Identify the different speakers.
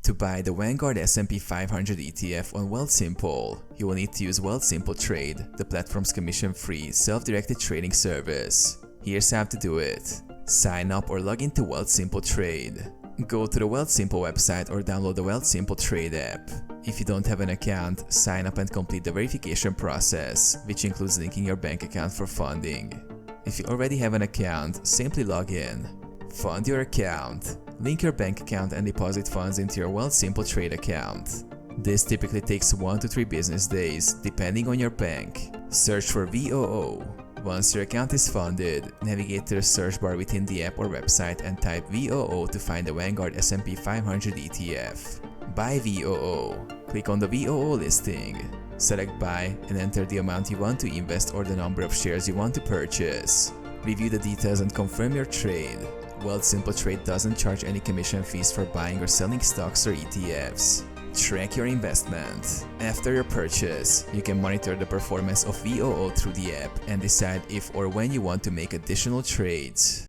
Speaker 1: To buy the Vanguard S&P 500 ETF on Wealthsimple, you will need to use Wealthsimple Trade, the platform's commission-free, self-directed trading service. Here's how to do it. Sign up or log into Wealthsimple Trade. Go to the Wealthsimple website or download the Wealthsimple Trade app. If you don't have an account, sign up and complete the verification process, which includes linking your bank account for funding. If you already have an account, simply log in. Fund your account. Link your bank account and deposit funds into your Wealthsimple Trade account. This typically takes 1 to 3 business days, depending on your bank. Search for VOO. Once your account is funded, navigate to the search bar within the app or website and type VOO to find the Vanguard S&P 500 ETF. Buy VOO. Click on the VOO listing. Select Buy and enter the amount you want to invest or the number of shares you want to purchase. Review the details and confirm your trade. Wealthsimple Trade doesn't charge any commission fees for buying or selling stocks or ETFs. Track your investment. After your purchase, you can monitor the performance of VOO through the app and decide if or when you want to make additional trades.